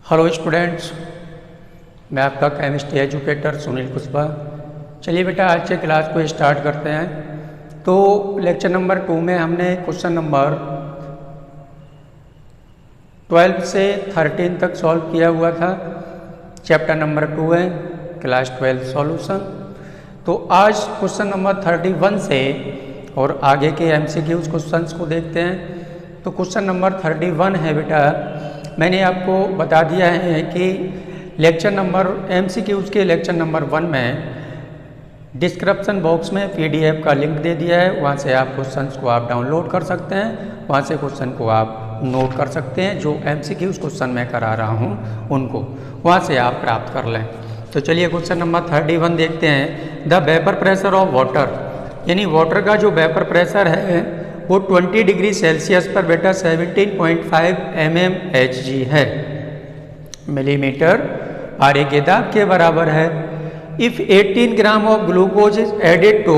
Hello students, मैं आपका chemistry educator Sunil Kushwaha. चलिए बेटा, आज से क्लास को स्टार्ट करते हैं। तो लेक्चर नंबर 2 में हमने क्वेश्चन नंबर 12 से 13 तक सॉल्व किया हुआ था। चैप्टर नंबर 2 है, क्लास 12 सॉल्यूशन। तो आज क्वेश्चन नंबर 31 से और आगे के MCQs क्वेश्चंस को देखते हैं। तो क्वेश्चन नंबर 31 है बेटा, मैंने आपको बता दिया है कि लेक्चर नंबर MCQs के लेक्चर नंबर 1 में डिस्क्रिप्शन बॉक्स में PDF का लिंक दे दिया है। वहाँ से आप क्वेश्चंस को आप डाउनलोड कर सकते हैं, वहाँ से क्वेश्चन को आप नोट कर सकते हैं। जो MCQs क्वेश्चन मैं करा रहा हूँ उनको वहाँ से आप प्राप्त कर लें। तो चलिए क्वेश्चन नंबर 31 देखते हैं। The vapour pressure of water, यानी वाटर का जो वेपर प्रेशर है वो 20 डिग्री सेल्सियस पर बेटा 17.5 mmHg है, मिलीमीटर पारे के दाब के बराबर है। If 18 gram of glucose is added to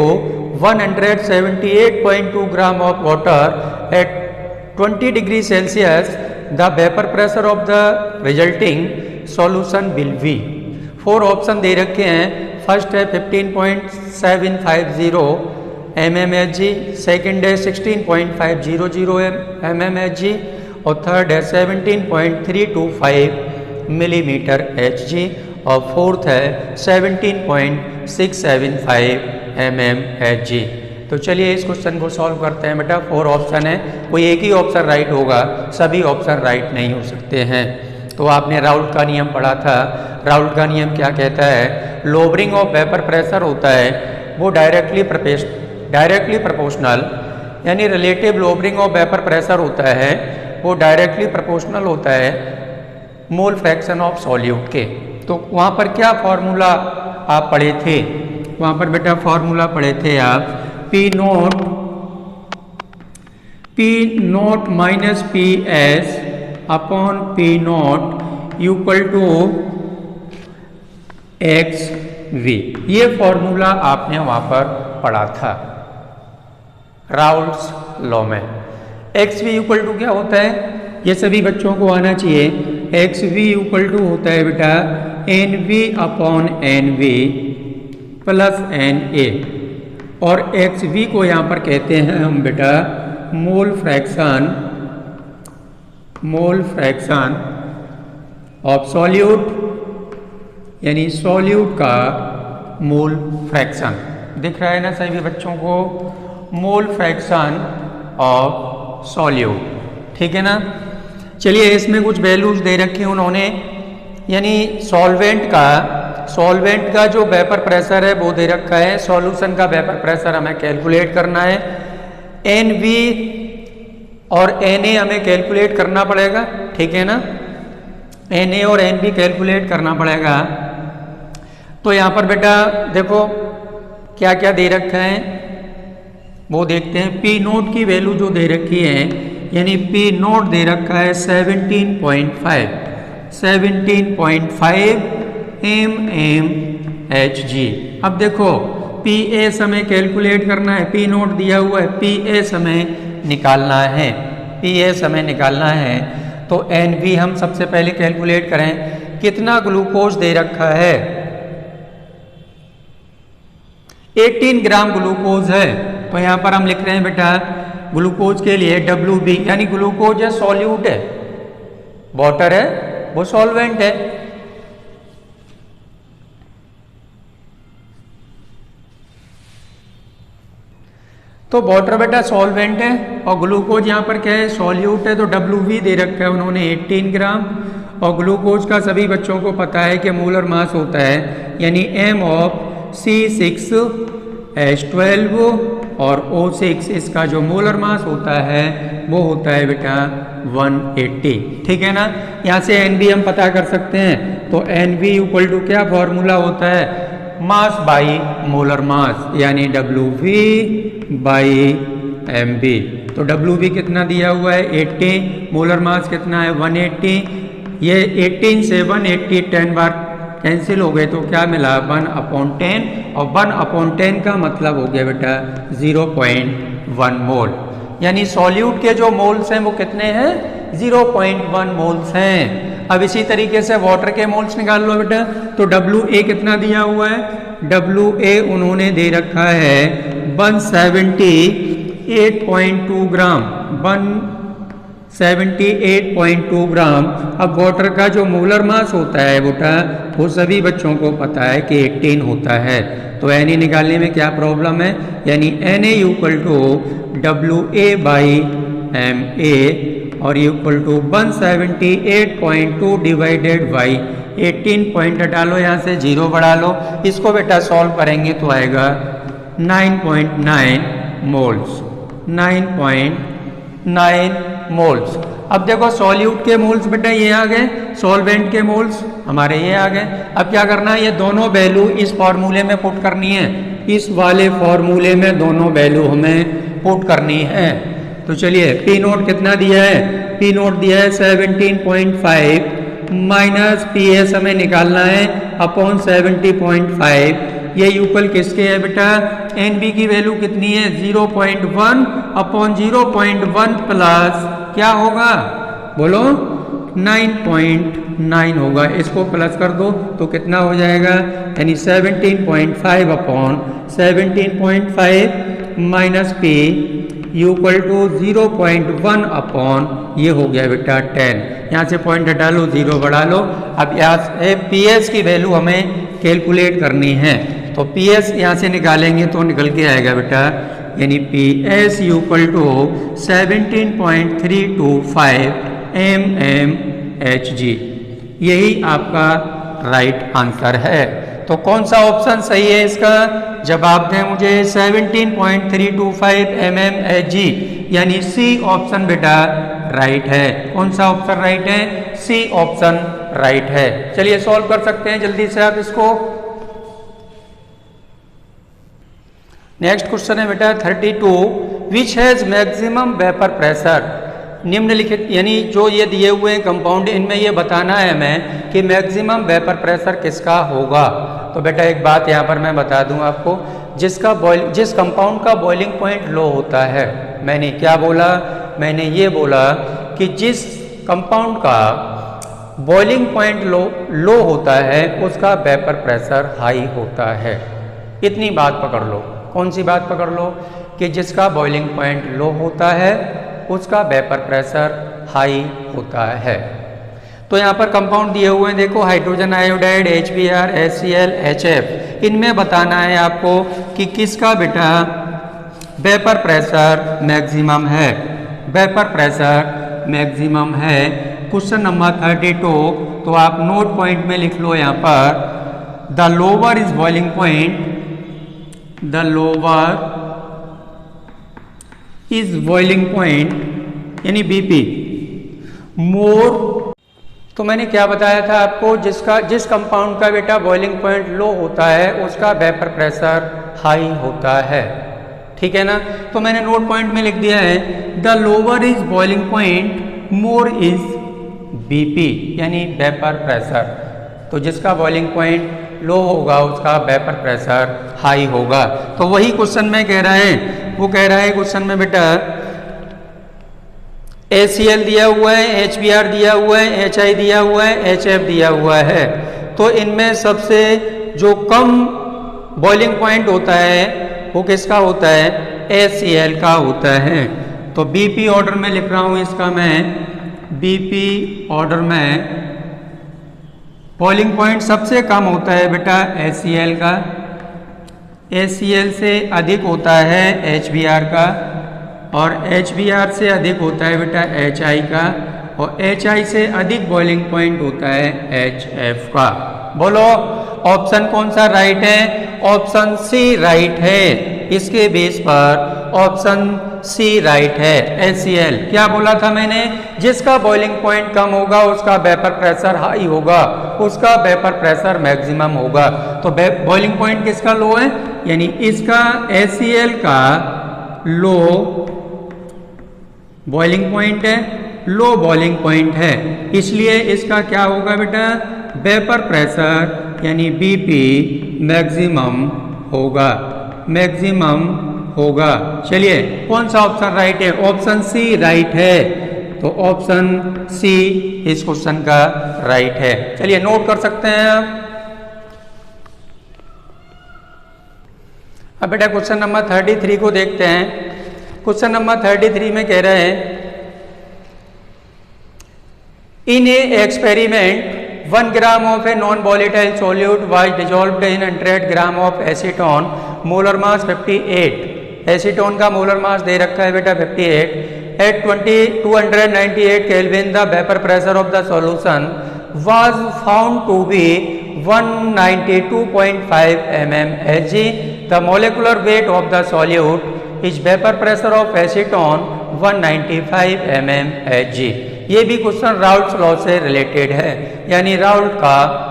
178.2 gram of water at 20 degree Celsius, the vapour pressure of the resulting solution will be. 4 option दे रखे हैं। फर्स्ट है 15.750 mmHg, सेकेंड है 16.500 mmHg और थर्ड है 17.325 मिलीमीटर Hg और फोर्थ है 17.675 mmHg। तो चलिए इस क्वेश्चन को सॉल्व करते हैं बेटा। 4 ऑप्शन है, कोई एक ही ऑप्शन राइट होगा, सभी ऑप्शन राइट नहीं हो सकते हैं। तो आपने राउल्ट का नियम पढ़ा था। राउल्ट का नियम क्या कहता है? लोअरिंग ऑफ वेपर प्रेशर होता है वो डायरेक्टली प्रोपोर्शनल, यानी relative lowering of vapour pressure होता है वो डायरेक्टली प्रोपोर्शनल होता है मोल फ्रैक्शन ऑफ सॉल्यूट के। तो वहाँ पर क्या फॉर्मूला आप पढ़े थे? वहाँ पर बेटा फॉर्मूला पढ़े थे आप P naught minus PS upon P naught equal to XV। ये फॉर्मूला आपने वहाँ पर पढ़ा था राउल्ट्स लॉ में। XV इक्वल टू क्या होता है? ये सभी बच्चों को आना चाहिए। XV इक्वल टू होता है बेटा NV upon NV plus NA, और XV को यहाँ पर कहते हैं हम बेटा मोल फ्रैक्शन ऑफ सॉल्यूट, यानी सॉल्यूट का मोल फ्रैक्शन। दिख रहा है ना सभी बच्चों को? मोल फ्रैक्शन ऑफ सॉल्यूट, ठीक है ना। चलिए इसमें कुछ वैल्यूज दे रखी हैं उन्होंने, यानी सॉल्वेंट का जो वेपर प्रेशर है वो दे रखा है। सॉल्यूशन का वेपर प्रेशर हमें कैलकुलेट करना है। NV और NA हमें कैलकुलेट करना पड़ेगा, ठीक है ना। NA और NB कैलकुलेट करना पड़ेगा। तो यहाँ पर बेटा देखो क्या क्या दे रखा है वो देखते हैं। P नोट की वैल्यू जो दे रखी है, यानी P नोट दे रखा है 17.5 mmHg। अब देखो PS हमें कैलकुलेट करना है, P नोट दिया हुआ है, PS हमें निकालना है। तो NV हम सबसे पहले कैलकुलेट करें। कितना ग्लूकोज दे रखा है? 18 ग्राम ग्लूकोज है। तो यहाँ पर हम लिख रहे हैं बेटा ग्लूकोज के लिए WB, यानी ग्लूकोज है सॉल्यूट है, वाटर है वो सॉल्वेंट है। तो वाटर बेटा सॉल्वेंट है और ग्लूकोज यहाँ पर क्या है? सॉल्यूट है। तो WB दे रखा है उन्होंने 18 ग्राम, और ग्लूकोज का सभी बच्चों को पता है कि मोलर मास होता है, यानी M ऑफ C6H12 और O6, इसका जो मोलर मास होता है वो होता है बेटा 180, ठीक है ना। यहाँ से NB हम पता कर सकते हैं। तो NB इक्वल टू क्या फॉर्मूला होता है? मास बाई मोलर मास, यानी WV बाई MB। तो WV कितना दिया हुआ है? 80, मोलर मास कितना है? 180। ये 18 से 180 10 बार कैंसिल हो गए तो क्या मिला? 1/10, और 1/10 का मतलब हो गया बेटा 0.1 मोल। यानी सॉल्यूट के जो मोल्स हैं वो कितने हैं? 0.1 मोल्स हैं। अब इसी तरीके से वाटर के मोल्स निकाल लो बेटा। तो WA कितना दिया हुआ है? WA उन्होंने दे रखा है 178.2 ग्राम, 178.2 ग्राम। अब वाटर का जो मोलर मास होता है बेटा वो सभी बच्चों को पता है कि 18 होता है। तो Na निकालने में क्या प्रॉब्लम है? यानी Na equal to WA by MA और equal to 178.2 divided by 18 point हटा लो, यहाँ से 0 बढ़ा लो। इसको बेटा सॉल्व करेंगे तो आएगा 9.9 मोल्स, 9.9 मोल्स। अब देखो सॉल्यूट के मोल्स बेटा ये आ गए, सॉल्वेंट के मोल्स हमारे ये आ गए। अब क्या करना है? ये दोनों वैल्यू इस फॉर्मूले में पुट करनी है, इस वाले फॉर्मूले में दोनों वैल्यू हमें पुट करनी है। तो चलिए पी नोट कितना दिया है? पी नोट दिया है 17.5 माइनस पी एस हमें निकालना है अपॉन 70.5। ये इक्वल किसके है बेटा? एन बी की वैल्यू कितनी है? 0.1 अपॉन 0.1 प्लस क्या होगा बोलो? 9.9 होगा। इसको प्लस कर दो तो कितना हो जाएगा? यानी 17.5 upon 17.5 minus P equal to 0.1 upon ये हो गया बेटा 10। यहाँ से पॉइंट हटा लो, 0 बढ़ा लो। अब यहाँ से पी एस की वैल्यू हमें कैलकुलेट करनी है। तो पी एस यहाँ से निकालेंगे तो निकल के आएगा बेटा, यानी P S equal to 17.325 mmHg। यही आपका राइट आंसर है। तो कौन सा ऑप्शन सही है इसका? जवाब दें मुझे 17.325 mmHg, यानी सी ऑप्शन बेटा राइट है। कौन सा ऑप्शन राइट है? सी ऑप्शन राइट है। चलिए सॉल्व कर सकते हैं जल्दी से आप इसको। नेक्स्ट क्वेश्चन है बेटा 32, which has maximum vapour pressure. निम्नलिखित यानी जो ये दिए हुए हैं कंपाउंड, इनमें ये बताना है हमें कि मैक्सिमम वेपर प्रेशर किसका होगा। तो बेटा एक बात यहाँ पर मैं बता दूँ आपको, जिस कंपाउंड का बॉइलिंग पॉइंट लो होता है, मैंने क्या बोला? मैंने ये बोला कि जिस कंपाउंड का बॉइलिंग पॉइंट लो होता है उसका वेपर प्रेशर हाई होता है। इतनी बात पकड़ लो। कौन सी बात पकड़ लो? कि जिसका बॉइलिंग पॉइंट लो होता है उसका वेपर प्रेशर हाई होता है। तो यहाँ पर कंपाउंड दिए हुए हैं, देखो hydrogen iodide, HBr, HCl, HF। इनमें बताना है आपको कि किसका बेटा वेपर प्रेशर मैक्सिमम है। वेपर प्रेशर मैक्सिमम है क्वेश्चन नंबर 32। तो आप नोट पॉइंट में लिख लो यहाँ पर, the lower is boiling point, the lower is boiling point यानी BP मोर। तो मैंने क्या बताया था आपको? जिस कंपाउंड का बेटा बॉइलिंग पॉइंट लो होता है उसका वेपर प्रेशर हाई होता है। ठीक है ना? तो मैंने नोट पॉइंट में लिख दिया है the lower is boiling point more is BP यानी वेपर प्रेशर। तो जिसका बॉइलिंग पॉइंट लो होगा उसका वेपर प्रेशर हाई होगा। तो वही क्वेश्चन में कह रहा है, वो कह रहा है क्वेश्चन में बेटा HCl दिया हुआ है, HBr दिया हुआ है, HI दिया हुआ है, HF दिया हुआ है। तो इनमें सबसे जो कम बॉइलिंग पॉइंट होता है वो किसका होता है? HCl का होता है। तो BP ऑर्डर में लिख रहा हूँ इसका मैं, BP ऑर्डर में बॉइलिंग पॉइंट सबसे कम होता है बेटा HCl का, HCl से अधिक होता है HBr का, और HBr से अधिक होता है बेटा HI का, और HI से अधिक बॉइलिंग पॉइंट होता है HF का। बोलो ऑप्शन कौन सा राइट है? ऑप्शन सी राइट है। इसके बेस पर ऑप्शन सी राइट है। HCl क्या बोला था मैंने? जिसका बॉइलिंग पॉइंट कम होगा उसका वेपर प्रेशर हाई होगा, उसका वेपर प्रेशर मैक्सिमम होगा। तो बॉइलिंग पॉइंट किसका लो है? यानी इसका HCl का लो बॉइलिंग पॉइंट है, लो बॉइलिंग पॉइंट है, इसलिए इसका क्या होगा बेटा? वेपर प्रेशर यानी BP मैक्सिमम होगा, मैक्सिमम होगा। चलिए कौन सा ऑप्शन राइट है? ऑप्शन सी राइट है। तो ऑप्शन सी इस क्वेश्चन का राइट है। चलिए नोट कर सकते हैं आप। अब बेटा क्वेश्चन नंबर 33 को देखते हैं। क्वेश्चन नंबर 33 में कह रहे हैं इन ए experiment 1 gram of a non-volatile solute was dissolved in 100 gram of acetone, molar mass 58। Acetone का मोलर मास दे रखा है बेटा 58। At 298 kelvin the vapour pressure of the solution was found to be 192.5 mmHg। The molecular weight of the solute is vapour pressure of acetone 195 mmHg। ये भी question Raoult's law से related है, यानी Raoult का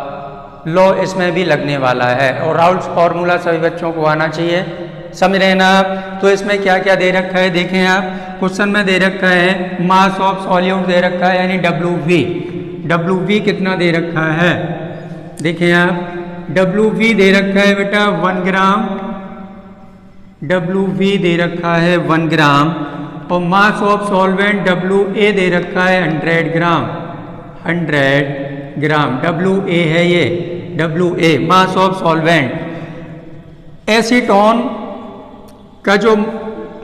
लॉ इसमें भी लगने वाला है और राउल्ट्स फॉर्मूला सभी बच्चों को आना चाहिए। समझ रहे हैं ना आप। तो इसमें क्या क्या दे रखा है देखें आप। क्वेश्चन में दे रखा है मास ऑफ सॉल्यूट दे रखा है यानी WV। WV कितना दे रखा है देखें आप। WV दे रखा है बेटा 1 ग्राम। WV दे रखा है 1 ग्राम और मास ऑफ सॉल्वेंट WA दे रखा है 100 ग्राम। 100 ग्राम WA है ये। WA mass of solvent. Acetone का जो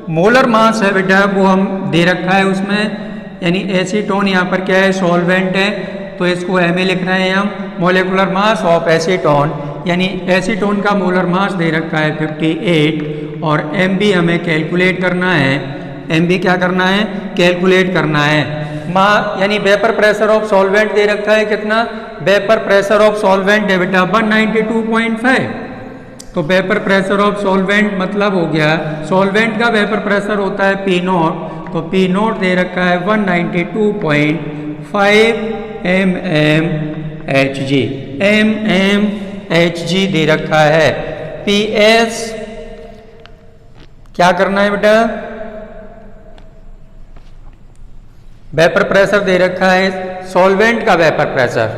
मोलर मास है बेटा वो हम दे रखा है उसमें, यानी एसीटोन यहाँ पर क्या है सॉल्वेंट है तो इसको MA लिख रहे हैं हम। मोलिकुलर मास ऑफ एसीटोन यानी एसीटोन का मोलर मास दे रखा है 58 और MB हमें कैलकुलेट करना है। MB क्या करना है कैलकुलेट करना है। यानी वेपर प्रेशर ऑफ सॉल्वेंट दे रखा है कितना। वेपर प्रेशर ऑफ सॉल्वेंट है बेटा 192.5। तो वेपर प्रेशर ऑफ सॉल्वेंट मतलब हो गया सॉल्वेंट का वेपर प्रेशर होता है P0, तो P0 दे रखा है 192.5 mmHg। mmHg दे रखा है। PS क्या करना है बेटा वेपर प्रेशर दे रखा है सॉल्वेंट का वेपर प्रेशर।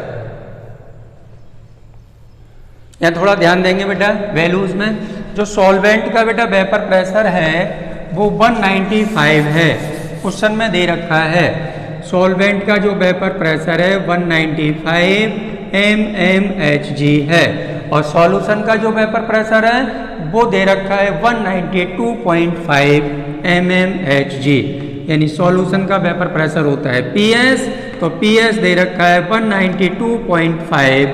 यहाँ थोड़ा ध्यान देंगे बेटा वैल्यूज में। जो सॉल्वेंट का बेटा वेपर प्रेशर है वो 195 है, क्वेश्चन में दे रखा है। सॉल्वेंट का जो वेपर प्रेशर है 195 mmHg है और सॉल्यूशन का जो वेपर प्रेशर है वो दे रखा है 192.5 mmHg, यानी सॉल्यूशन का वेपर प्रेशर होता है PS, तो PS दे रखा है 192.5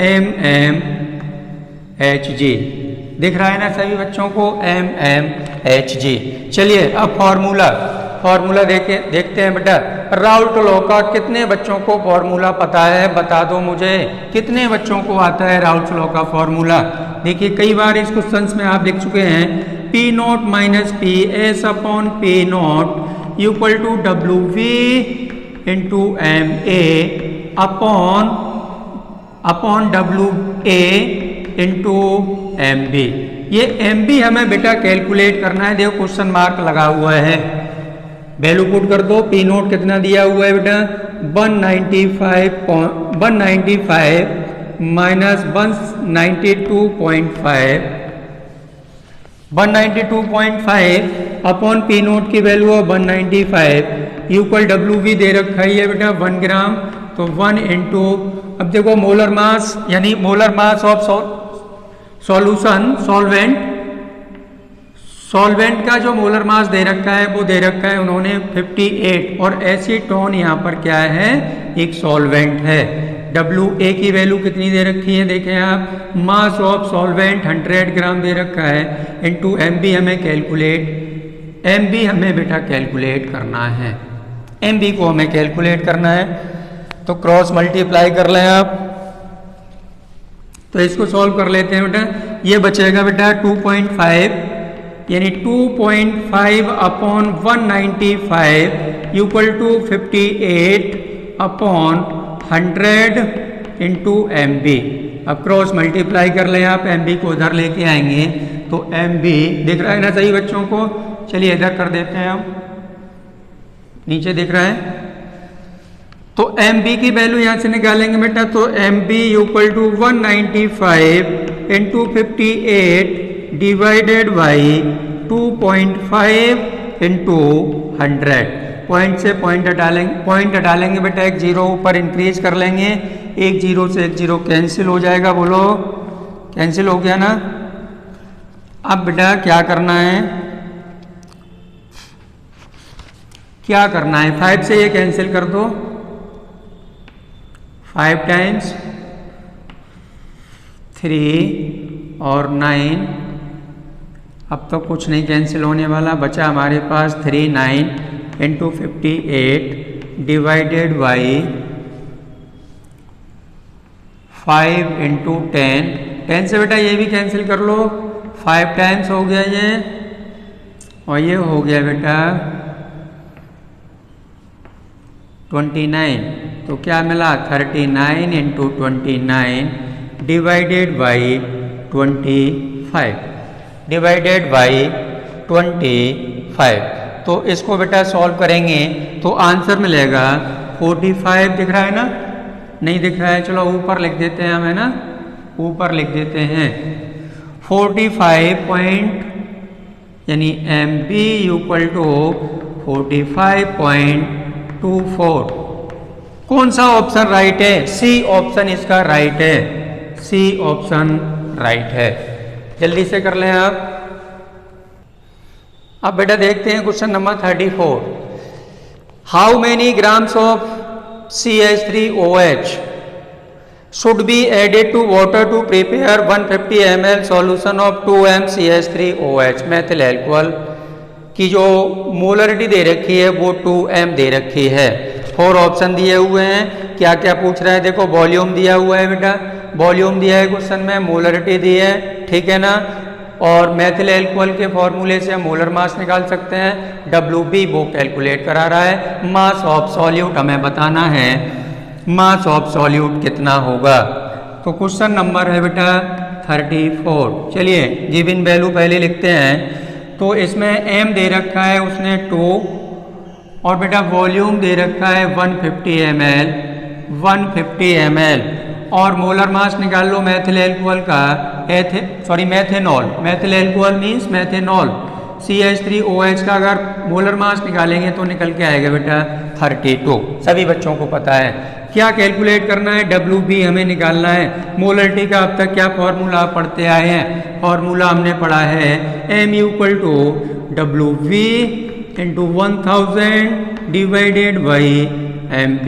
mmHg। दिख रहा है ना सभी बच्चों को mmHg। चलिए अब फॉर्मूला देखते हैं बेटा। राउल्ट लॉ का कितने बच्चों को फॉर्मूला पता है बता दो मुझे। कितने बच्चों को आता है राउल्ट लॉ का फॉर्मूला। देखिए कई बार इस क्वेश्चन में आप लिख चुके हैं P0 minus PS upon P0 equal to WV into MA upon WA into MB। ये MB हमें बेटा कैलकुलेट करना है। देखो क्वेश्चन मार्क लगा हुआ है, वैल्यू पुट कर दो। P0 कितना दिया हुआ है बेटा 195 माइनस 192.5 अपॉन P0 की वैल्यू है 195 इक्वल WV दे रखा है बेटा 1 ग्राम, तो 1 इंटू अब देखो मोलर मास यानी मोलर मास ऑफ सॉल्वेंट का जो मोलर मास दे रखा है वो दे रखा है उन्होंने 58 और एसीटोन यहाँ पर क्या है एक सॉल्वेंट है। WA की वैल्यू कितनी दे रखी है देखें आप। मास ऑफ सॉल्वेंट 100 ग्राम दे रखा है इंटू MB हमें बेटा कैलकुलेट करना है। MB को हमें कैलकुलेट करना है तो क्रॉस मल्टीप्लाई कर लें आप। तो इसको सॉल्व कर लेते हैं बेटा। ये बचेगा बेटा 2.5 यानी 2.5 upon 195 equal to 58 upon 100 into MB। अब क्रॉस मल्टीप्लाई कर लें आप। MB को उधर लेके आएंगे तो MB दिख रहा है ना सही बच्चों को। चलिए इधर कर देते हैं हम, नीचे दिख रहा है। तो MB की वैल्यू यहाँ से निकालेंगे बेटा, तो MB equal to 195 into 58 divided by 2.5 into 100। Point से पॉइंट हटा लेंगे बेटा, एक जीरो ऊपर इंक्रीज कर लेंगे, एक जीरो से एक जीरो कैंसिल हो जाएगा, बोलो कैंसिल हो गया ना। अब बेटा क्या करना है, क्या करना है, 5 से ये कैंसिल कर दो, 5 टाइम्स 3 और 9, अब तो कुछ नहीं कैंसिल होने वाला, बचा हमारे पास 3, 9 इंटू 58 डिवाइडेड बाई 5 इंटू 10, 10 से बेटा ये भी कैंसिल कर लो, 5 टाइम्स हो गया ये, और ये हो गया बेटा 29, तो क्या मिला 39 into 29 divided by 25, divided by 25। तो इसको बेटा सॉल्व करेंगे तो आंसर मिलेगा 45, दिख रहा है ना, नहीं दिख रहा है, चलो ऊपर लिख देते हैं हम, है ना, ऊपर लिख देते हैं 45 पॉइंट, यानी MB इक्वल टू 45.24। कौन सा ऑप्शन राइट है, सी ऑप्शन इसका राइट है, सी ऑप्शन राइट है। जल्दी से कर लें आप। अब बेटा देखते हैं question number 34। How many grams of CH3OH should be added to water to prepare 150 ml solution of 2m CH3OH methyl alcohol की जो मोलरिटी दे रखी है वो 2m दे रखी है। 4 ऑप्शन दिए हुए हैं, क्या क्या पूछ रहा है, देखो वॉल्यूम दिया हुआ है बेटा, वॉल्यूम दिया है क्वेश्चन में, मोलरिटी दी है, ठीक है ना, और मेथिल एल्कोहल के फॉर्मूले से हम मोलर मास निकाल सकते हैं, WB वो कैलकुलेट करा रहा है, मास ऑफ सॉल्यूट हमें बताना है, मास ऑफ सॉल्यूट कितना होगा। तो क्वेश्चन नंबर है बेटा 34। चलिए गिवन वैल्यू पहले लिखते हैं, तो इसमें m दे रखा है उसने 2, और बेटा वॉल्यूम दे रखा है 150 ml, 150 ml, और मोलर मास निकाल लो मेथिल एल्कोहल का, methanol, methyl alcohol means methanol, CH3OH का अगर मोलर मास निकालेंगे तो निकल के आएगा बेटा 32। सभी बच्चों को पता है क्या कैलकुलेट करना है, WB हमें निकालना है। मोलरिटी का अब तक क्या फॉर्मूला पढ़ते आए हैं, फॉर्मूला हमने पढ़ा है M equal to WV into 1000 divided by MB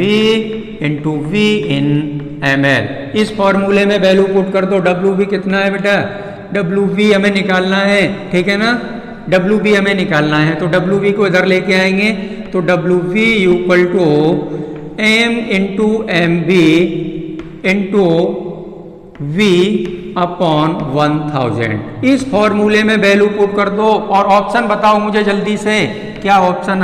into V in ml। इस फॉर्मूले में वैल्यू पुट कर दो, WB कितना है बेटा, WB हमें निकालना है, ठीक है ना, WB हमें निकालना है, तो WB को इधर लेके आएंगे, तो WB equal to M into MB into V upon 1000। इस फॉर्मूले में वैल्यू पुट कर दो और ऑप्शन बताओ मुझे जल्दी से, क्या ऑप्शन,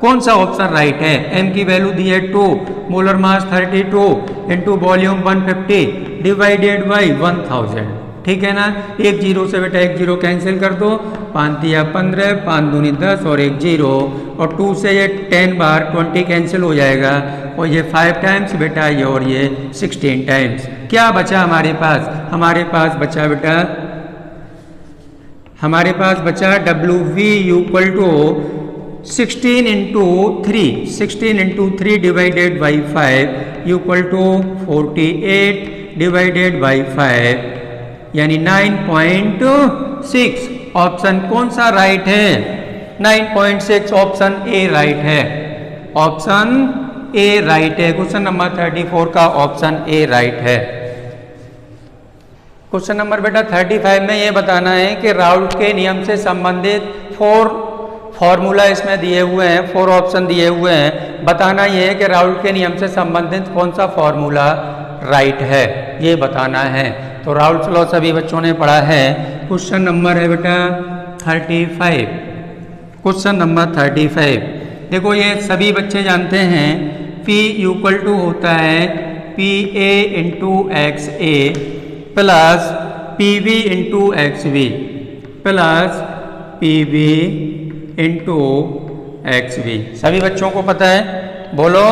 कौन सा ऑप्शन राइट है। M की वैल्यू दी है 2, molar mass 32 into volume 150 divided by 1000, ठीक है ना। एक जीरो से बेटा एक जीरो कैंसिल कर दो, 5 दिया 15, 5 दूनी 10 और एक जीरो, और 2 से ये 10 बार 20 कैंसिल हो जाएगा, और ये 5 टाइम्स बेटा ये, और ये 16 टाइम्स। क्या बचा हमारे पास, हमारे पास बचा बेटा, हमारे पास बचा WV equal to 16 into 3, 16 into 3 divided by 5 equal to 48 divided by 5, यानी 9.6। ऑप्शन कौन सा राइट है, 9.6, ऑप्शन ए राइट है, ऑप्शन ए राइट है। क्वेश्चन नंबर 34 का ऑप्शन ए राइट है। क्वेश्चन नंबर बेटा 35 में ये बताना है कि राउल्ट के नियम से संबंधित 4 फॉर्मूला इसमें दिए हुए हैं, 4 ऑप्शन दिए हुए हैं, बताना ये है कि राउल्ट के नियम से संबंधित कौन सा फॉर्मूला राइट है, ये बताना है। तो राउल्ट लॉ सभी बच्चों ने पढ़ा है। क्वेश्चन नंबर है बेटा 35, क्वेश्चन नंबर 35, देखो ये सभी बच्चे जानते हैं, P इक्वल टू होता है PA into XA plus PB into XB plus PB into XB। सभी बच्चों को पता है, बोलो।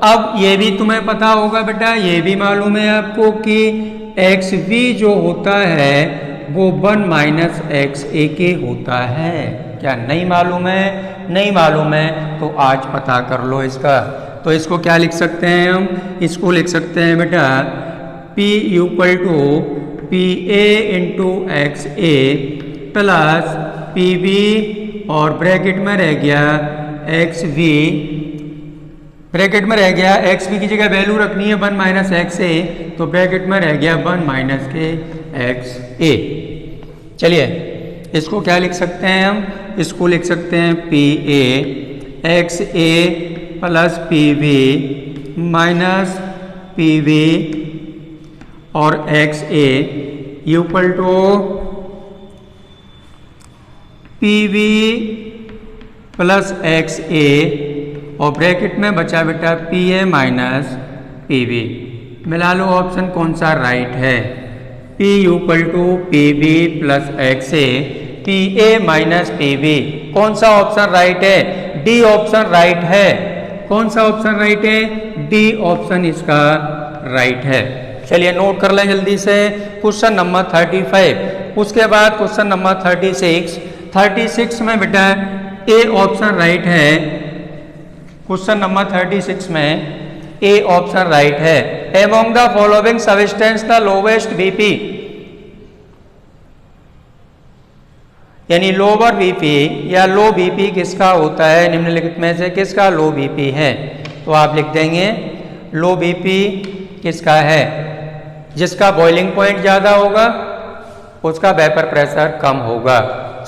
अब ये भी तुम्हें पता होगा बेटा, ये भी मालूम है आपको कि XB जो होता है वो 1 माइनस XA के होता है, क्या नहीं मालूम है। नहीं मालूम है तो आज पता कर लो इसका। तो इसको क्या लिख सकते हैं हम, इसको लिख सकते हैं बेटा P equal to P A into X A plus P B और ब्रैकेट में रह गया एक्स वी, ब्रैकेट में रह गया एक्स वी की जगह वैल्यू रखनी है 1 माइनस एक्स ए, तो ब्रैकेट में रह गया 1 माइनस के एक्स ए। चलिए इसको क्या लिख सकते हैं हम, इसको लिख सकते हैं P A X A plus P B minus P B और X A equal to P B plus X A और ब्रैकेट में बचा बेटा P A minus P B. मिला लो ऑप्शन कौन सा राइट है, P equal to P B plus X A P A minus P B. कौन सा ऑप्शन राइट है, डी ऑप्शन राइट है। कौन सा ऑप्शन राइट है, डी ऑप्शन इसका राइट है। चलिए नोट कर लें जल्दी से क्वेश्चन नंबर 35। उसके बाद क्वेश्चन नंबर 36 में बेटा ए ऑप्शन राइट है। क्वेश्चन नंबर 36 में ए ऑप्शन राइट है। Among the following substance the lowest BP, यानी लोअर बीपी या लो बीपी किसका होता है, निम्नलिखित में से किसका लो बीपी है। तो आप लिख देंगे लो बीपी किसका है, जिसका बॉइलिंग पॉइंट ज़्यादा होगा उसका वेपर प्रेशर कम होगा।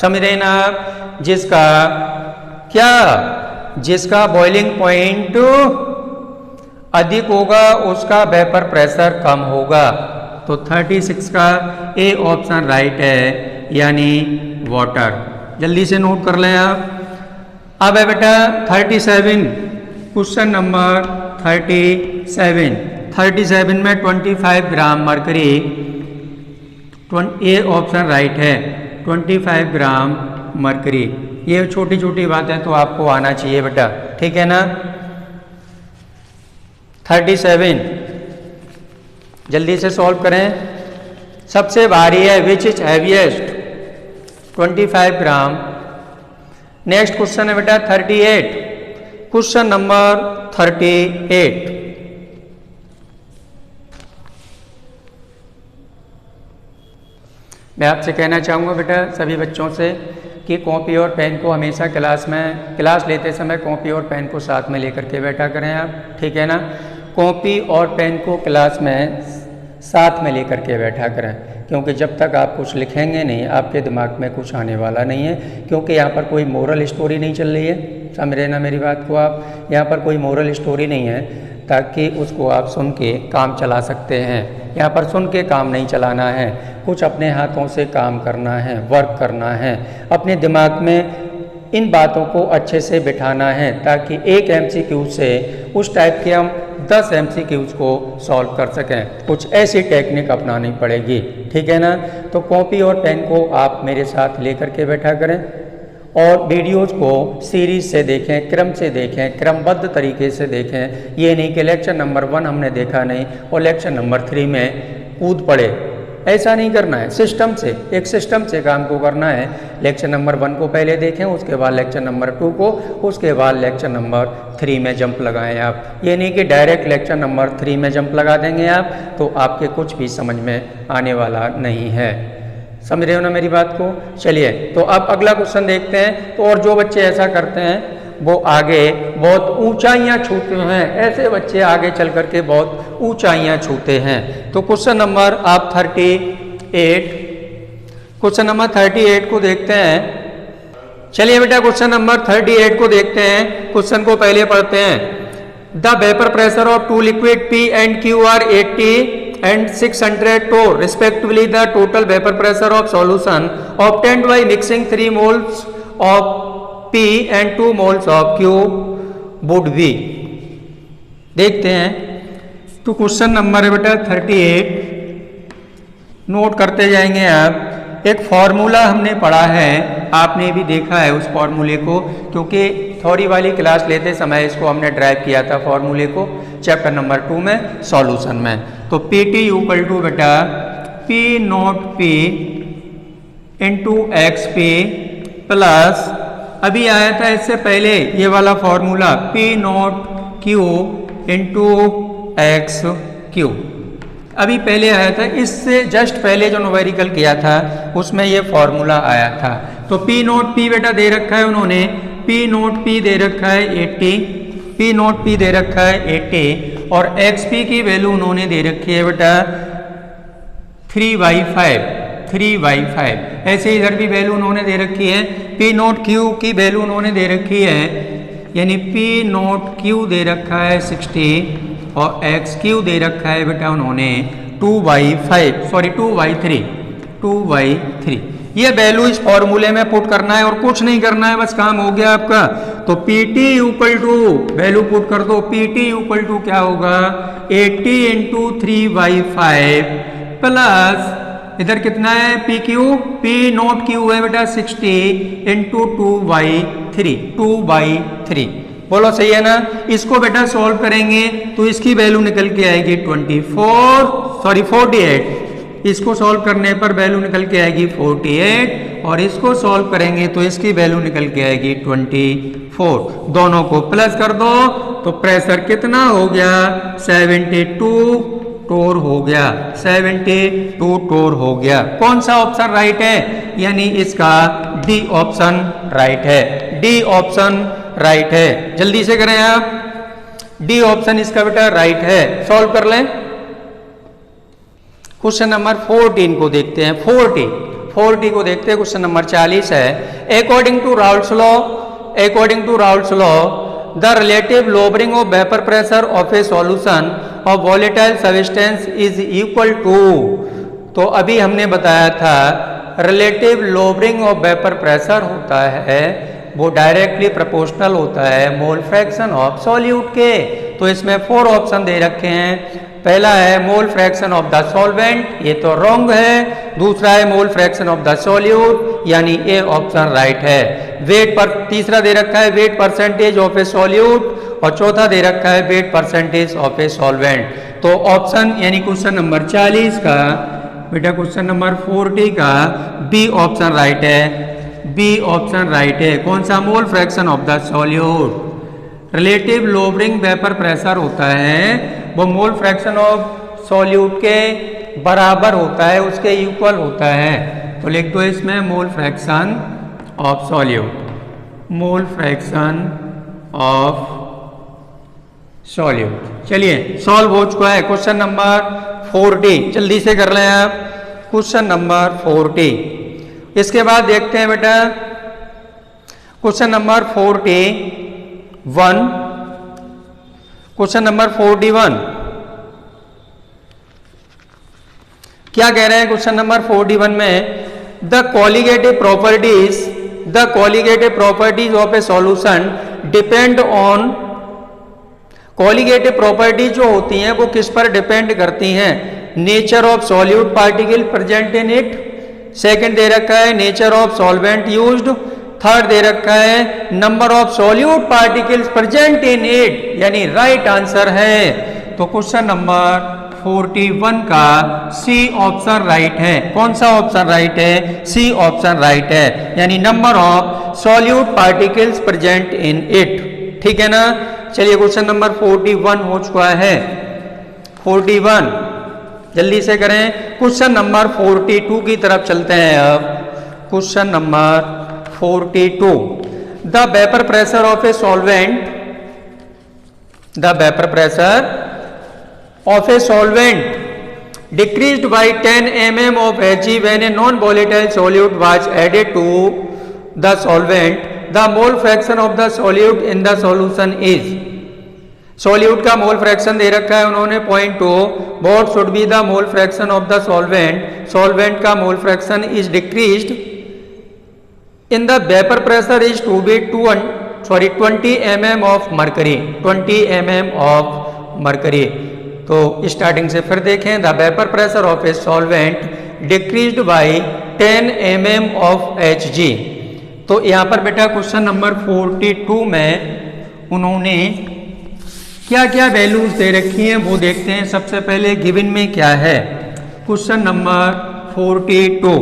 समझ रहे ना आप, जिसका क्या, जिसका बॉइलिंग पॉइंट अधिक होगा उसका वेपर प्रेशर कम होगा। तो 36 का ए ऑप्शन राइट है, यानी वाटर। जल्दी से नोट कर लें आप। अब है बेटा 37, क्वेश्चन नंबर 37 में 25 ग्राम मरकरी, ए ऑप्शन राइट है 25 ग्राम मरकरी। ये छोटी छोटी बातें तो आपको आना चाहिए बेटा, ठीक है ना। 37 जल्दी से सॉल्व करें। सबसे भारी है which is heaviest, 25 gram. Next question है बेटा 38, क्वेश्चन नंबर 38। मैं आपसे कहना चाहूँगा बेटा सभी बच्चों से कि कॉपी और पेन को हमेशा क्लास लेते समय कॉपी और पेन को साथ में लेकर के बैठा करें आप, ठीक है ना। कॉपी और पेन को क्लास में साथ में लेकर के बैठा करें, क्योंकि जब तक आप कुछ लिखेंगे नहीं आपके दिमाग में कुछ आने वाला नहीं है। क्योंकि यहाँ पर कोई मोरल स्टोरी नहीं चल रही है, समझ रहे ना मेरी बात को आप। यहाँ पर कोई मोरल स्टोरी नहीं है ताकि उसको आप सुन के काम चला सकते हैं। यहाँ पर सुन के काम नहीं चलाना है, कुछ अपने हाथों से काम करना है, वर्क करना है, अपने दिमाग में इन बातों को अच्छे से बिठाना है ताकि एक MCQ से उस टाइप के हम 10 MCQs को सॉल्व कर सकें। कुछ ऐसी टेक्निक अपनानी पड़ेगी, ठीक है ना। तो कॉपी और पेन को आप मेरे साथ लेकर के बैठा करें और वीडियोज़ को सीरीज से देखें, क्रम से देखें, क्रमबद्ध तरीके से देखें। ये नहीं कि लेक्चर नंबर 1 हमने देखा नहीं और लेक्चर नंबर 3 में कूद पड़े, ऐसा नहीं करना है। सिस्टम से, एक सिस्टम से काम को करना है। लेक्चर नंबर 1 को पहले देखें, उसके बाद लेक्चर नंबर 2 को, उसके बाद लेक्चर नंबर 3 में जंप लगाएं आप। ये नहीं कि डायरेक्ट लेक्चर नंबर 3 में जंप लगा देंगे आप तो आपके कुछ भी समझ में आने वाला नहीं है। समझ रहे हो ना मेरी बात को। चलिए तो अब अगला क्वेश्चन देखते हैं। तो और जो बच्चे ऐसा करते हैं वो आगे बहुत ऊंचाइयां छूते हैं, ऐसे बच्चे आगे चल करके बहुत ऊंचाइयां छूते हैं। तो क्वेश्चन नंबर आप 38, क्वेश्चन नंबर 38 को देखते हैं। चलिए बेटा क्वेश्चन नंबर 38 को देखते हैं। क्वेश्चन को पहले पढ़ते हैं। The vapour pressure of 2 liquid P and Q are 80 and 600 to respectively the total vapor pressure of solution obtained by mixing 3 moles of P and 2 moles of Q would be। देखते हैं। तो question number है बेटा 38, note करते जाएंगे आप। एक formula हमने पढ़ा है, आपने भी देखा है उस फॉर्मूले को, क्योंकि थ्योरी वाली क्लास लेते समय इसको हमने ड्राइव किया था फॉर्मूले को चैप्टर नंबर 2 में सॉल्यूशन में। तो PT इक्वल टू बेटा P not P into XP plus अभी आया था इससे पहले ये वाला formula P not Q into x Q, अभी पहले आया था, इससे जस्ट पहले जो न्यूमेरिकल किया था उसमें ये फॉर्मूला आया था। तो P नोट P बेटा दे रखा है उन्होंने, P नोट P दे रखा है 80, P नोट P दे रखा है 80 और XP की वैल्यू उन्होंने दे रखी है बेटा 3/5। ऐसे इधर भी वैल्यू उन्होंने दे रखी है। P नोट Q की वैल्यू उन्होंने दे रखी है, यानी P नोट Q दे रखा है 60 और XQ दे रखा है बेटा उन्होंने 2/3। ये वैल्यू इस फॉर्मूले में पुट करना है और कुछ नहीं करना है, बस काम हो गया आपका। तो PT equal to value put कर दो, PT इक्वल टू क्या होगा 80 इंटू 3/5 प्लस इधर कितना है P नोट Q है बेटा 60 इंटू 2/3। बोलो सही है ना। इसको बेटा सॉल्व करेंगे तो इसकी वैल्यू निकल के आएगी 48। इसको सॉल्व करने पर वैल्यू निकल के आएगी 48 और इसको सॉल्व करेंगे तो इसकी वैल्यू निकल के आएगी 24। दोनों को प्लस कर दो तो प्रेशर कितना हो गया 72 टोर हो गया, 72 टोर हो गया। कौन सा ऑप्शन राइट है, यानी इसका डी ऑप्शन राइट है, डी ऑप्शन राइट है। जल्दी से करें आप, डी ऑप्शन इसका बेटा राइट है। सॉल्व कर लें। क्वेश्चन नंबर 14 को देखते हैं। 40 को देखते हैं। क्वेश्चन नंबर 40 है। According to Raoult's law the relative lowering of vapour pressure of a solution of volatile substance is equal to, तो अभी हमने बताया था relative lowering of vapour pressure होता है वो डायरेक्टली प्रोपोर्शनल होता है मोल फ्रैक्शन ऑफ सॉल्यूट के। तो इसमें 4 ऑप्शन दे रखे हैं। पहला है mole fraction of the solvent, ये तो रॉन्ग है। दूसरा है mole fraction of the solute, यानी ए ऑप्शन राइट है। वेट पर तीसरा दे रखा है wait percentage of A solute और चौथा दे रखा है wait percentage of a solvent. तो ऑप्शन यानी क्वेश्चन नंबर 40 का बेटा क्वेश्चन नंबर 40 का बी ऑप्शन राइट है, बी ऑप्शन राइट है। कौन सा, मोल fraction of the solute. Relative lowering vapour pressure होता है वो मोल फ्रैक्शन ऑफ सॉल्यूट के बराबर होता है, उसके इक्वल होता है। तो लिख दो इसमें मोल fraction of solute, mole fraction of solute. चलिए सॉल्व हो चुका है क्वेश्चन नंबर 40। जल्दी से कर लें आप क्वेश्चन नंबर 40। इसके बाद देखते हैं बेटा क्वेश्चन नंबर 41। क्वेश्चन नंबर 41 क्या कह रहे हैं क्वेश्चन नंबर 41 में, the colligative properties of a solution depend on. Colligative properties जो होती हैं वो किस पर डिपेंड करती हैं, nature of solute particle present in it. Second दे रखा है nature of solvent used. Third दे रखा है number of solute particles present in it, यानी राइट आंसर है। तो क्वेश्चन नंबर 41 का सी ऑप्शन राइट है। कौन सा ऑप्शन राइट है, सी ऑप्शन राइट है, यानी number of solute particles present in it. ठीक है ना। चलिए क्वेश्चन नंबर 41 हो चुका है। 41 जल्दी से करें। क्वेश्चन नंबर 42 की तरफ चलते हैं अब। Question number 42, the vapour pressure of a solvent, the vapour pressure of a solvent decreased by 10 mm of Hg when a non-volatile solute was added to the solvent. The mole fraction of the solute in the solution is. Solute का mole fraction दे रखा है उन्होंने 0.2। What should be the mole fraction of the solvent. Solvent का mole fraction is decreased in the vapour pressure is to be 20 mm of mercury, 20 mm of mercury. तो starting से फिर देखें, the vapour pressure of a solvent decreased by 10 mm of Hg। तो यहाँ पर बेटा question number 42 में उन्होंने क्या क्या वैल्यूज दे रखी हैं वो देखते हैं। सबसे पहले गिवन में क्या है, क्वेश्चन नंबर 42।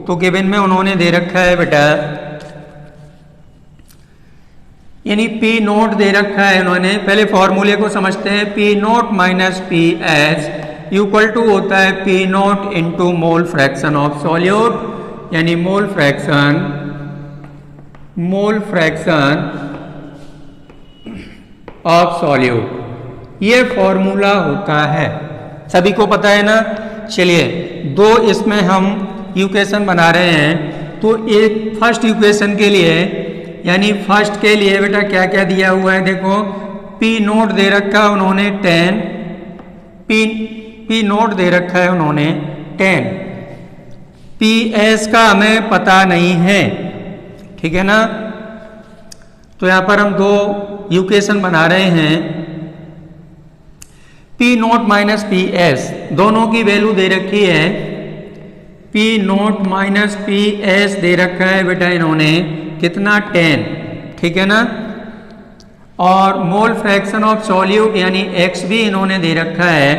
तो गिवन में उन्होंने दे रखा है बेटा यानी पी नोट दे रखा है इन्होंने, पहले फॉर्मूले को समझते हैं। P naught minus P S equal to होता है P naught into mole fraction of solute, यानी मोल फ्रैक्शन ऑफ सॉल्यूट, ये फॉर्मूला होता है, सभी को पता है ना। चलिए दो इसमें हम इक्वेशन बना रहे हैं, तो एक फर्स्ट इक्वेशन के लिए, यानी फर्स्ट के लिए बेटा क्या क्या दिया हुआ है देखो। पी नोट दे रखा है उन्होंने 10, पी नोट दे रखा है उन्होंने 10, पी एस का हमें पता नहीं है, ठीक है ना। तो यहां पर हम दो इक्वेशन बना रहे हैं। P naught minus P S दोनों की वैल्यू दे रखी है। P naught minus P S दे रखा है बेटा इन्होंने कितना 10, ठीक है ना। और मोल फ्रैक्शन ऑफ सॉल्यूट यानी एक्स बी इन्होंने दे रखा है,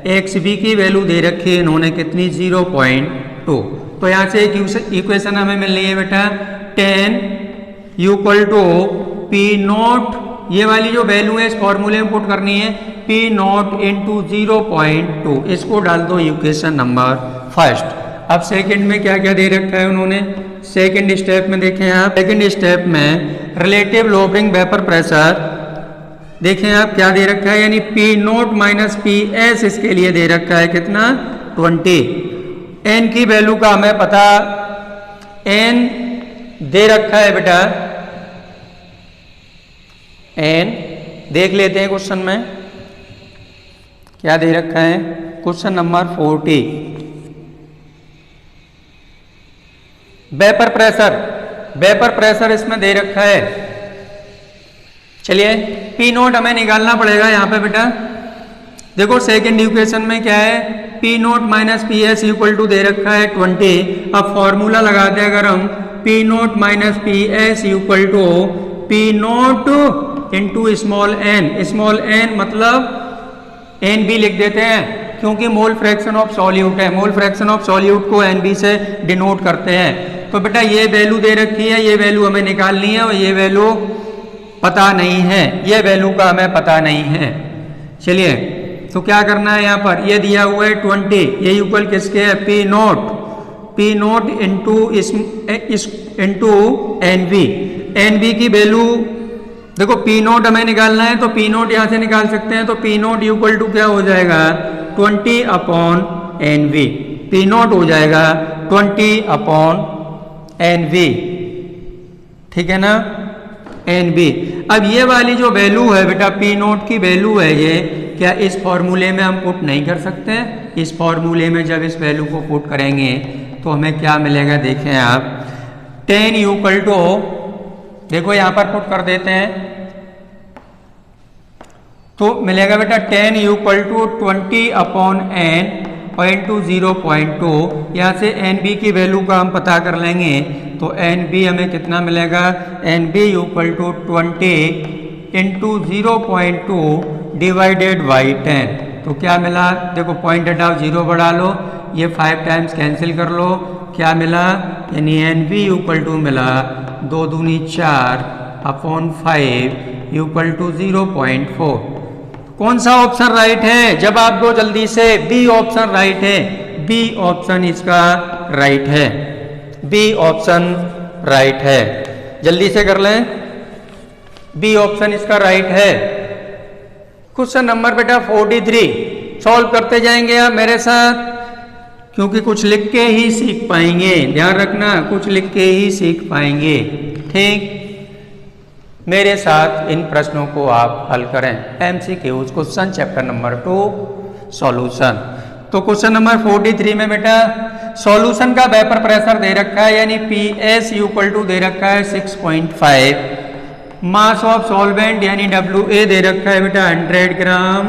एक्स बी की वैल्यू दे रखी है इन्होंने कितनी 0.2। तो यहां से एक इक्वेशन हमें मिल रही है बेटा 10 इक्वल टू पी नोट, ये वाली जो वैल्यू है इस फॉर्मूले में पुट करनी है, पी नोट इंटू 0.2, इसको डाल दो इक्वेशन नंबर फर्स्ट। अब सेकंड में क्या क्या दे रखा है उन्होंने, सेकंड स्टेप में देखें आप, सेकंड स्टेप में रिलेटिव लोअरिंग वेपर प्रेशर देखें आप क्या दे रखा है, यानी P naught minus P S इसके लिए दे रखा है कितना 20। एन की वैल्यू का हमें पता, एन दे रखा है बेटा, एन देख लेते हैं क्वेश्चन में क्या दे रखा है। क्वेश्चन नंबर 40 वेपर प्रेशर इसमें दे रखा है। चलिए पी नोट हमें निकालना पड़ेगा यहाँ पे बेटा। देखो सेकंड इक्वेशन में क्या है, P naught minus P S equal to दे रखा है 20। अब फॉर्मूला लगाते हैं अगर हम, P naught minus P S equal to P naught into small N मतलब एन बी लिख देते हैं क्योंकि मोल फ्रैक्शन ऑफ सॉल्यूट है, मोल फ्रैक्शन ऑफ सॉल्यूट को एन बी से डिनोट करते हैं। तो बेटा ये वैल्यू दे रखी है, ये वैल्यू हमें निकालनी है और ये वैल्यू पता नहीं है, ये वैल्यू का हमें पता नहीं है। चलिए तो क्या करना है, यहाँ पर ये दिया हुआ है 20, ये इक्वल किसके है, P naught into N B की वैल्यू देखो। पी नोट हमें निकालना है तो पी नोट यहाँ से निकाल सकते हैं, तो पी नोट इक्वल टू क्या हो जाएगा 20 upon N V, P naught हो जाएगा 20 अपॉन एन वी, ठीक है ना, एन बी। अब ये वाली जो वैल्यू है बेटा पी नोट की वैल्यू है, ये क्या इस फॉर्मूले में हम पुट नहीं कर सकते हैं। इस फॉर्मूले में जब इस वैल्यू को पुट करेंगे तो हमें क्या मिलेगा, देखें आप 10 इक्वल टू, देखो यहां पर पुट कर देते हैं तो मिलेगा बेटा 10 इक्वल टू 20 अपॉन एन और इंटू 0.2। यहाँ से एन बी की वैल्यू का हम पता कर लेंगे तो एन बी हमें कितना मिलेगा, N B equal to 20 into 0.2 divided by 10। तो क्या मिला, देखो पॉइंट हटाओ 0 बढ़ा लो, ये 5 टाइम्स कैंसिल कर लो, क्या मिला, यानी एन बी इक्वल टू मिला 2 दूनी 4 अपॉन 5 इक्वल टू 0.4। कौन सा ऑप्शन राइट है, जवाब दो जल्दी से, बी ऑप्शन राइट है, बी ऑप्शन इसका राइट है, बी ऑप्शन राइट है, जल्दी से कर लें, बी ऑप्शन इसका राइट है। क्वेश्चन नंबर बेटा 43 सॉल्व करते जाएंगे आप मेरे साथ, क्योंकि कुछ लिख के ही सीख पाएंगे, ध्यान रखना कुछ लिख के ही सीख पाएंगे, ठीक। मेरे साथ इन प्रश्नों को आप हल करें। MCQs question chapter number 2 solution. तो क्वेश्चन नंबर 43 में बेटा सॉल्यूशन का वेपर प्रेशर दे रखा है, यानी पी एस इक्वल टू दे रखा है 6.5, मास ऑफ सॉल्वेंट यानी डब्ल्यू ए दे रखा है बेटा 100 ग्राम।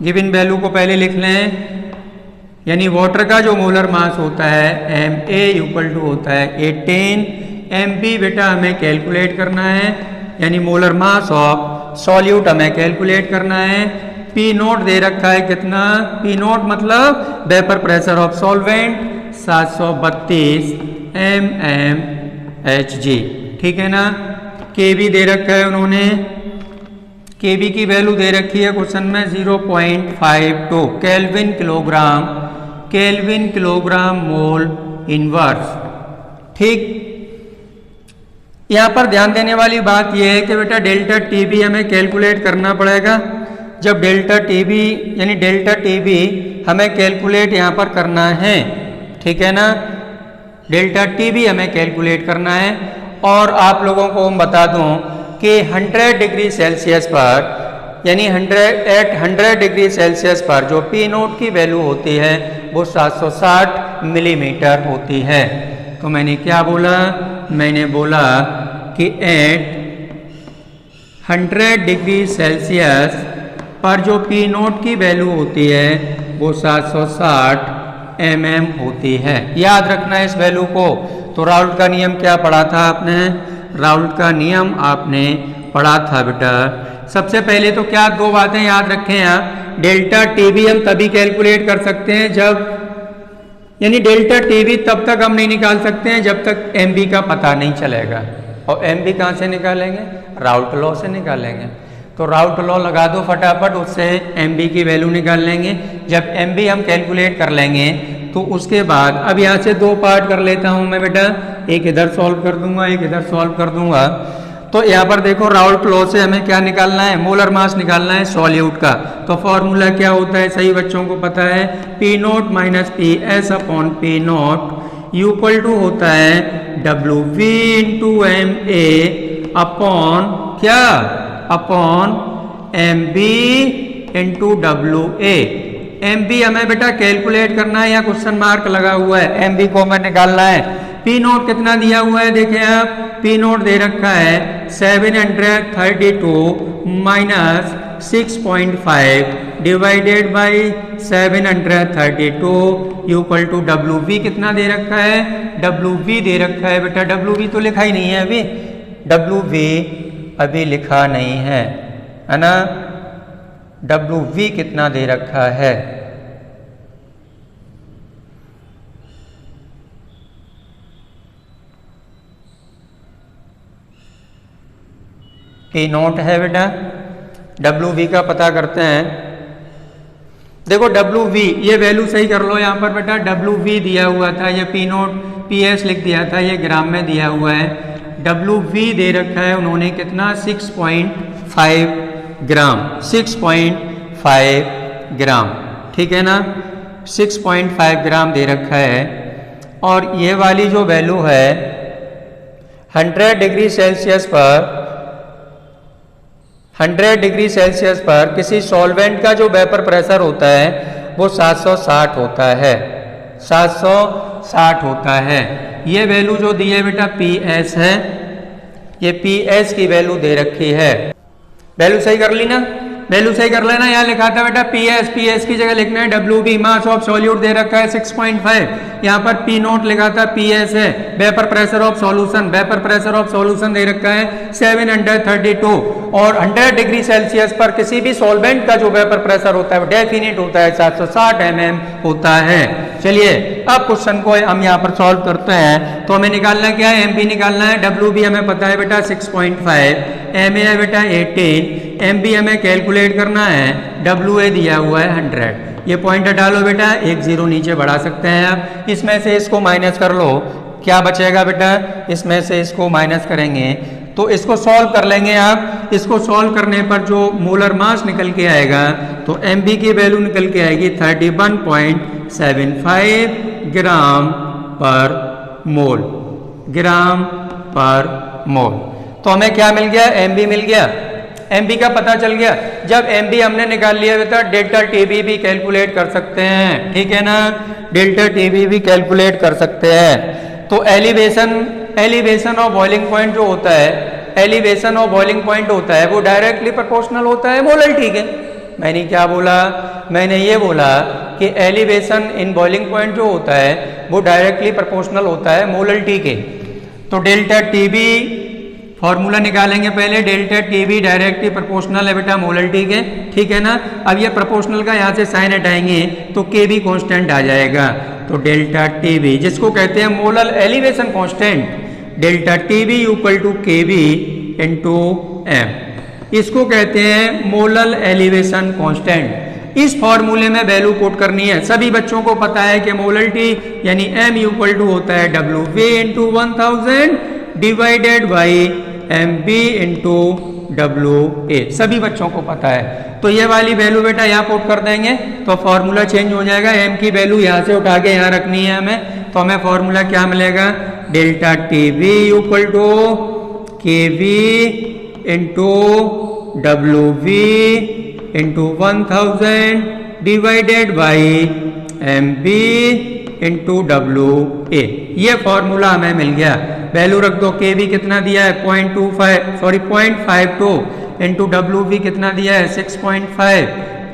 गिवन वैल्यू को पहले लिख लें, यानी वाटर का जो मोलर मास होता है एम ए इक्वल टू होता है 18, एम बी बेटा हमें कैलकुलेट करना है, यानी मोलर मास ऑफ सॉल्यूट हमें कैलकुलेट करना है। पी नोट दे रखा है कितना, पी नोट मतलब vapour pressure of solvent 732 mmHg, ठीक है ना। के बी दे रखा है उन्होंने, के बी की वैल्यू दे रखी है क्वेश्चन में 0.52 केल्विन किलोग्राम मोल इनवर्स। ठीक, यहां पर ध्यान देने वाली बात यह है कि बेटा डेल्टा टी बी हमें कैलकुलेट करना पड़ेगा। जब डेल्टा टी बी यानी डेल्टा टी बी हमें कैलकुलेट यहां पर करना है, ठीक है ना, डेल्टा टी बी हमें कैलकुलेट करना है। और आप लोगों को मैं बता दूं कि 100 डिग्री सेल्सियस पर यानी 100 डिग्री सेल्सियस पर जो पी नोट की वैल्यू होती है वो 760 मिलीमीटर होती है। तो मैंने क्या बोला, मैंने बोला कि एट 100 डिग्री सेल्सियस पर जो पी नोट की वैल्यू होती है वो 760 mm होती है। याद रखना है इस वैल्यू को। तो राउल्ट का नियम क्या पढ़ा था आपने, राउल्ट का नियम आपने पढ़ा था बेटा। सबसे पहले तो क्या दो बातें याद रखें आप, डेल्टा टी बी हम तभी कैलकुलेट कर सकते हैं जब यानी डेल्टा टी बी तब तक हम नहीं निकाल सकते हैं जब तक एम बी का पता नहीं चलेगा। और एम बी कहाँ से निकालेंगे, राउल्ट लॉ से निकालेंगे। तो राउल्ट लॉ लगा दो फटाफट, उससे एम बी की वैल्यू निकाल लेंगे। जब एम बी हम कैलकुलेट कर लेंगे तो उसके बाद अब यहाँ से दो पार्ट कर लेता हूँ मैं बेटा, एक इधर सॉल्व कर दूंगा, एक इधर सॉल्व कर दूंगा। तो यहाँ पर देखो राउल्ट लॉ से हमें क्या निकालना है, मोलर मास निकालना है सॉल्यूट का। तो फॉर्मूला क्या होता है, सही बच्चों को पता है, P naught minus P S upon P naught equal to होता है W V into M A upon क्या, upon M B into W A. M B हमें बेटा कैलकुलेट करना है, या क्वेश्चन मार्क लगा हुआ है, एम बी को हमें निकालना है। पी नोट कितना दिया हुआ है देखें आप, पी नोट दे रखा है 732 minus 6.5 divided by 732 equal to W V कितना दे रखा है, डब्ल्यू वी दे रखा है बेटा, डब्ल्यू वी तो लिखा ही नहीं है अभी, डब्ल्यू वी अभी लिखा नहीं है ना। डब्ल्यू वी कितना दे रखा है, पी नोट है बेटा, डब्ल्यू वी का पता करते हैं। देखो डब्ल्यू वी ये वैल्यू सही कर लो यहाँ पर बेटा, डब्ल्यू वी दिया हुआ था, ये पी नोट पी एस लिख दिया था, ये ग्राम में दिया हुआ है। डब्ल्यू वी दे रखा है उन्होंने कितना, 6.5 ग्राम, 6.5 ग्राम, ठीक है ना, 6.5 ग्राम दे रखा है। और ये वाली जो वैल्यू है 100 डिग्री सेल्सियस पर 100 डिग्री सेल्सियस पर किसी सॉल्वेंट का जो वेपर प्रेशर होता है वो 760 होता है, 760 होता है। ये वैल्यू जो दी है बेटा पी एस है, ये पी एस की वैल्यू दे रखी है। वैल्यू सही कर ली ना, वैल्यू सही कर लेना। यहाँ लिखा था बेटा पी एस की जगह लिखना है W B, mass of solute दे रखा है 6.5, यहाँ पर पी नोट लिखा था पी एस है, vapour pressure of solution, vapour pressure of solution दे रखा है 732। और 100 डिग्री सेल्सियस पर किसी भी सॉल्वेंट का जो वेपर प्रेशर होता है वो डेफिनेट होता है 760 mm होता है। चलिए अब क्वेश्चन को हम यहाँ पर सॉल्व करते हैं। तो हमें निकालना क्या है, एम बी निकालना है, डब्ल्यू बी हमें पता है बेटा 6.5, एम ए है बेटा 18, एम बी हमें कैलकुलेट करना है, डब्ल्यू ए दिया हुआ है 100। ये पॉइंट हटा लो बेटा, एक जीरो नीचे बढ़ा सकते हैं आप, इसमें से इसको माइनस कर लो, क्या बचेगा बेटा, इसमें से इसको माइनस करेंगे तो इसको सॉल्व कर लेंगे आप। इसको सॉल्व करने पर जो मोलर मास निकल के आएगा तो एम बी की वैल्यू निकल के आएगी 31.75 ग्राम पर मोल, ग्राम पर मोल। तो हमें क्या मिल गया, एम बी मिल गया, एम बी का पता चल गया। जब एम बी हमने निकाल लिया बेटा डेल्टा टी बी भी कैलकुलेट कर सकते हैं, ठीक है ना, डेल्टा टी बी भी कैलकुलेट कर सकते हैं। तो एलिवेशन ऑफ बॉइलिंग पॉइंट जो होता है, एलिवेशन ऑफ बॉइलिंग पॉइंट होता है वो डायरेक्टली प्रोपोर्शनल होता है मोलल्टी के। मैंने क्या बोला, मैंने ये बोला कि एलिवेशन इन बॉइलिंग पॉइंट जो होता है वो डायरेक्टली प्रोपोर्शनल होता है मोलल्टी के। तो डेल्टा टी बी फॉर्मूला निकालेंगे पहले, delta T be directly proportional है बेटा मोलल्टी के, ठीक है ना। अब ये प्रोपोर्शनल का यहाँ से साइन हटाएंगे तो के बी कॉन्स्टेंट आ जाएगा। तो डेल्टा टी बी जिसको कहते हैं molar elevation constant, delta T B equal to K B into M. इसको कहते हैं मोलल एलिवेशन कांस्टेंट। इस फॉर्मूले में वैल्यू पुट करनी है। सभी बच्चों को पता है कि मोलल्टी यानी m इक्वल टू होता है W into 1000 divided by MB into WA। सभी बच्चों को पता है। तो ये वाली वैल्यू बेटा यहाँ पुट कर देंगे तो फॉर्मूला चेंज हो जाएगा। m की वैल्यू यहाँ से उठा के यहाँ रखनी है हमें। तो हमें फॉर्मूला क्या मिलेगा, delta TB equal to KB into WV into 1000 divided by MB into WA। ये फॉर्मूला हमें मिल गया। वैल्यू रख दो, KB कितना दिया है 0.52 इंटू WV कितना दिया है 6.5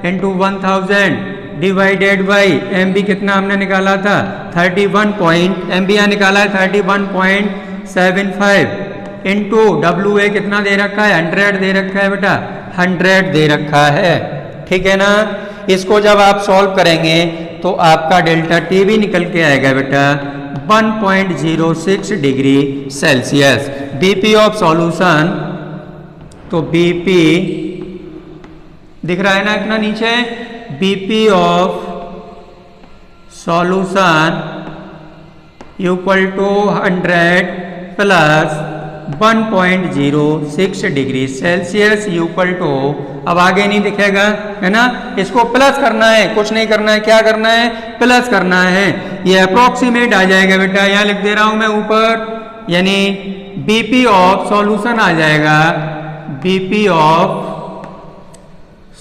इंटू 1000 डिवाइडेड बाई MB कितना हमने निकाला था 31 यहाँ निकाला है 31.75 इंटू WA कितना दे रखा है 100 दे रखा है बेटा, 100 दे रखा है। ठीक है ना। इसको जब आप सॉल्व करेंगे तो आपका डेल्टा TB निकल के आएगा बेटा 1.06 degree Celsius. BP of solution, तो BP दिख रहा है ना इतना नीचे, BP of solution equal to 100 plus 1.06 degree Celsius equal to, अब आगे नहीं दिखेगा है ना, इसको प्लस करना है, कुछ नहीं करना है, क्या करना है प्लस करना है। ये अप्रोक्सीमेट आ जाएगा बेटा, यहाँ लिख दे रहा हूं मैं ऊपर, यानी BP ऑफ सॉल्यूशन आ जाएगा, BP ऑफ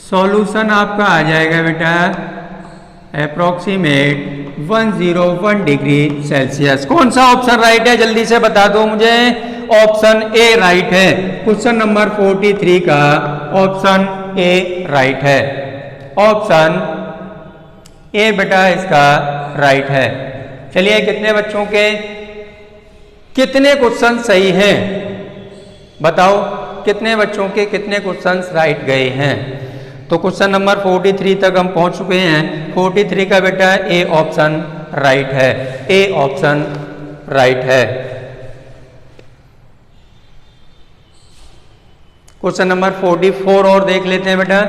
सॉल्यूशन आपका आ जाएगा बेटा अप्रोक्सीमेट 101 डिग्री सेल्सियस। कौन सा ऑप्शन राइट है जल्दी से बता दो मुझे। ऑप्शन ए राइट है। क्वेश्चन नंबर 43 का ऑप्शन ए राइट है। ऑप्शन ए बेटा इसका राइट है। चलिए कितने बच्चों के कितने क्वेश्चन सही हैं बताओ, कितने बच्चों के कितने क्वेश्चन राइट गए हैं। तो क्वेश्चन नंबर 43 तक हम पहुंच चुके हैं। 43 का बेटा ए ऑप्शन राइट है, ए ऑप्शन राइट है। क्वेश्चन नंबर 44 और देख लेते हैं बेटा।